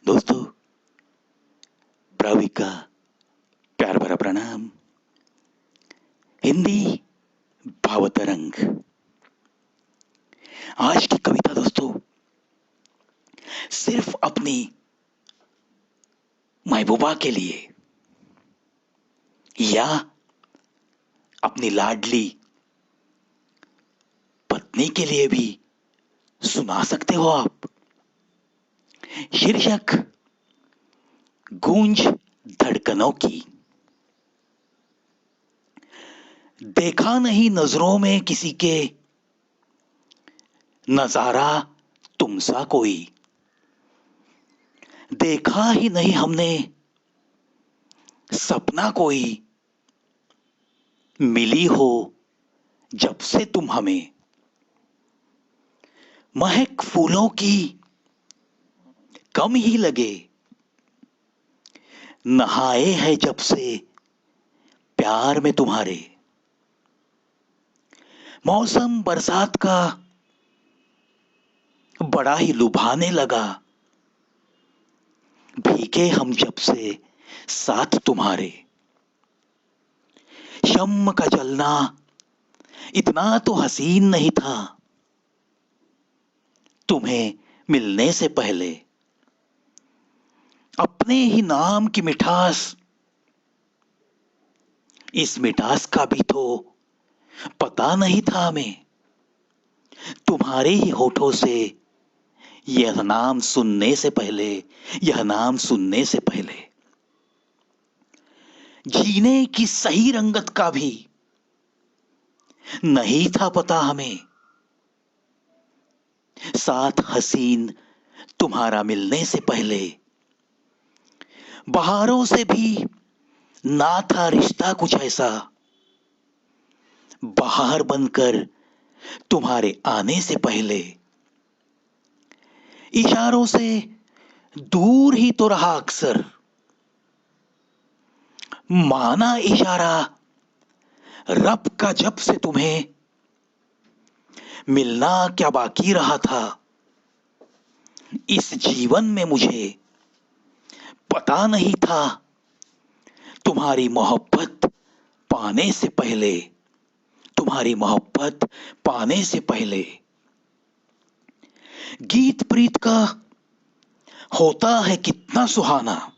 दोस्तों, प्राविक का प्यार भरा प्रणाम। हिंदी भावतरंग। आज की कविता दोस्तों सिर्फ अपनी महबूबा के लिए या अपनी लाडली पत्नी के लिए भी सुना सकते हो आप। शीर्षक गूंज धड़कनों की। देखा नहीं नजरों में किसी के नजारा तुमसा कोई। देखा ही नहीं हमने सपना कोई। मिली हो जब से तुम हमें महक फूलों की कम ही लगे। नहाए है जब से प्यार में तुम्हारे। मौसम बरसात का बड़ा ही लुभाने लगा। भीगे हम जब से साथ तुम्हारे। शम्म का जलना इतना तो हसीन नहीं था तुम्हें मिलने से पहले। अपने ही नाम की मिठास, इस मिठास का भी तो पता नहीं था हमें। तुम्हारे ही होठों से यह नाम सुनने से पहले, यह नाम सुनने से पहले जीने की सही रंगत का भी नहीं था पता हमें। साथ हसीन तुम्हारा मिलने से पहले बहारों से भी ना था रिश्ता कुछ ऐसा। बहार बनकर तुम्हारे आने से पहले इशारों से दूर ही तो रहा अक्सर। माना इशारा रब का जब से तुम्हें मिलना क्या बाकी रहा था। इस जीवन में मुझे पता नहीं था तुम्हारी मोहब्बत पाने से पहले, तुम्हारी मोहब्बत पाने से पहले। गीत प्रीत का होता है कितना सुहाना,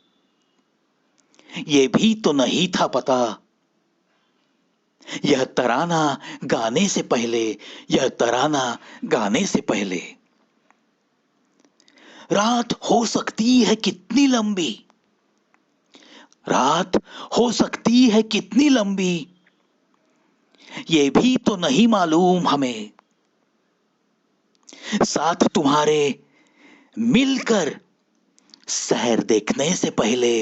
ये भी तो नहीं था पता। यह तराना गाने से पहले, यह तराना गाने से पहले। रात हो सकती है कितनी लंबी, रात हो सकती है कितनी लंबी, ये भी तो नहीं मालूम हमें। साथ तुम्हारे मिलकर शहर देखने से पहले,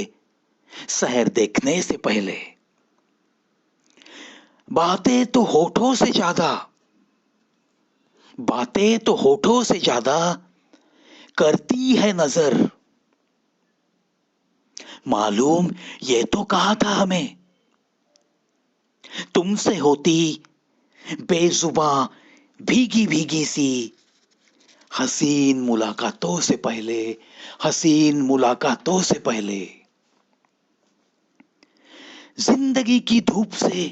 शहर देखने से पहले बातें तो होठों से ज्यादा, बातें तो होठों से ज्यादा करती है नजर। मालूम ये तो कहा था हमें तुमसे होती बेजुबां भीगी भीगी सी हसीन मुलाकातों से पहले, हसीन मुलाकातों से पहले। जिंदगी की धूप से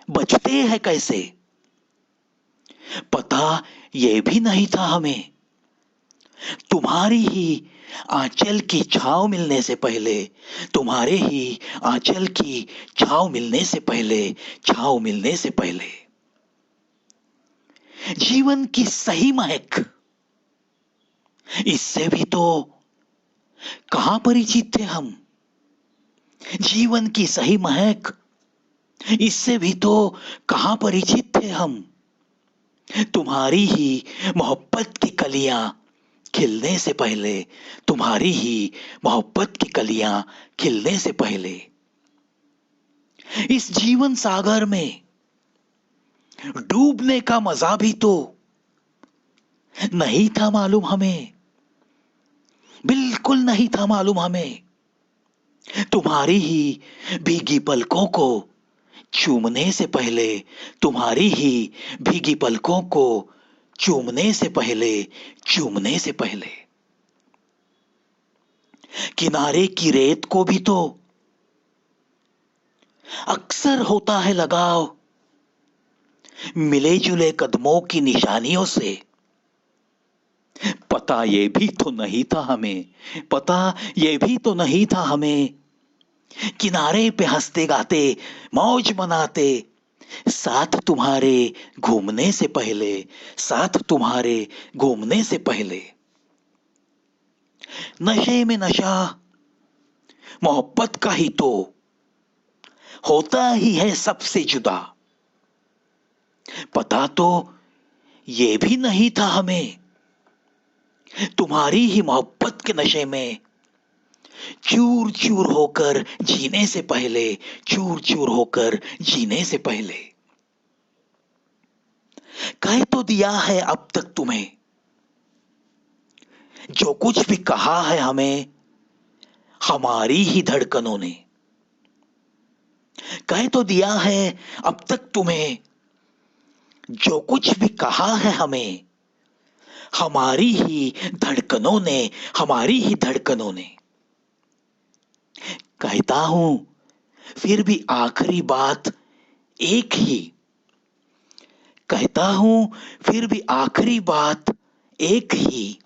बचते हैं कैसे, पता ये भी नहीं था हमें। तुम्हारी ही आंचल की छांव मिलने से पहले, तुम्हारे ही आंचल की छांव मिलने से पहले, छांव मिलने से पहले जीवन की सही महक, इससे भी तो कहां परिचित थे हम। जीवन की सही महक, इससे भी तो कहां परिचित थे हम। तुम्हारी ही मोहब्बत की कलियां खिलने से पहले, तुम्हारी ही मोहब्बत की कलियां खिलने से पहले इस जीवन सागर में डूबने का मजा भी तो नहीं था मालूम हमें, बिल्कुल नहीं था मालूम हमें। तुम्हारी ही भीगी पलकों को चूमने से पहले, तुम्हारी ही भीगी पलकों को चूमने से पहले, चूमने से पहले किनारे की रेत को भी तो अक्सर होता है लगाव मिले जुले कदमों की निशानियों से। पता ये भी तो नहीं था हमें, पता ये भी तो नहीं था हमें, किनारे पे हंसते गाते मौज मनाते, साथ तुम्हारे घूमने से पहले, साथ तुम्हारे घूमने से पहले। नशे में नशा मोहब्बत का ही तो होता ही है सबसे जुदा। पता तो ये भी नहीं था हमें, तुम्हारी ही मोहब्बत के नशे में चूर चूर होकर जीने से पहले, चूर चूर होकर जीने से पहले। कह तो दिया है अब तक तुम्हें, जो कुछ भी कहा है हमें हमारी ही धड़कनों ने। कह तो दिया है अब तक तुम्हें, जो कुछ भी कहा है हमें हमारी ही धड़कनों ने, हमारी ही धड़कनों ने। कहता हूं फिर भी आखिरी बात एक ही, कहता हूं फिर भी आखिरी बात एक ही।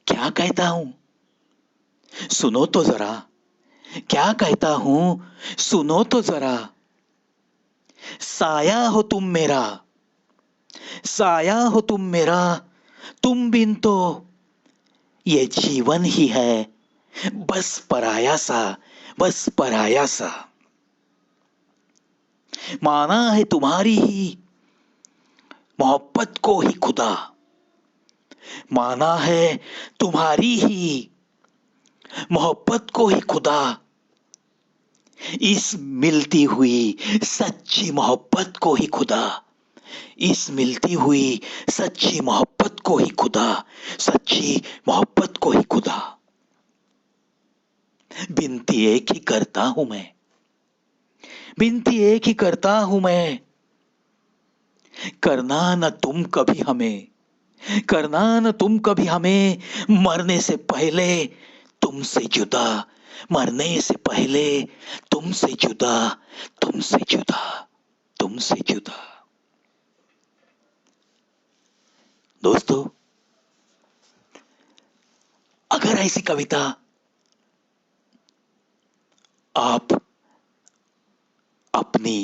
क्या कहता हूं सुनो तो जरा, क्या कहता हूं सुनो तो जरा। साया हो तुम मेरा, साया हो तुम मेरा, तुम बिन तो ये जीवन ही है बस पराया सा, बस पराया सा। माना है तुम्हारी ही मोहब्बत को ही खुदा, माना है तुम्हारी ही मोहब्बत को ही खुदा। इस मिलती हुई सच्ची मोहब्बत को ही खुदा, इस मिलती हुई सच्ची मोहब्बत को ही खुदा, सच्ची मोहब्बत को ही खुदा। बिनती एक ही करता हूं मैं, बिनती एक ही करता हूं मैं, करना न तुम कभी हमें, करना न तुम कभी हमें मरने से पहले तुमसे जुदा, मरने से पहले तुमसे जुदा, तुमसे जुदा, तुमसे जुदा। दोस्तों, अगर ऐसी कविता आप अपनी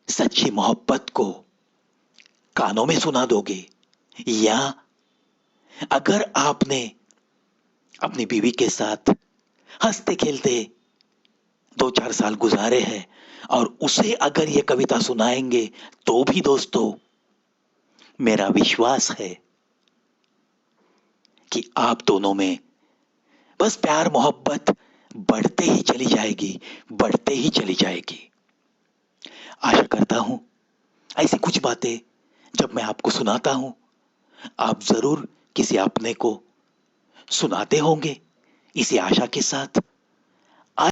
सच्ची मोहब्बत को कानों में सुना दोगे, या अगर आपने अपनी बीवी के साथ हंसते खेलते 2-4 साल गुजारे हैं और उसे अगर ये कविता सुनाएंगे, तो भी दोस्तों मेरा विश्वास है कि आप दोनों में बस प्यार मोहब्बत बढ़ते ही चली जाएगी, बढ़ते ही चली जाएगी। आशा करता हूं ऐसी कुछ बातें जब मैं आपको सुनाता हूं, आप जरूर किसी अपने को सुनाते होंगे। इसी आशा के साथ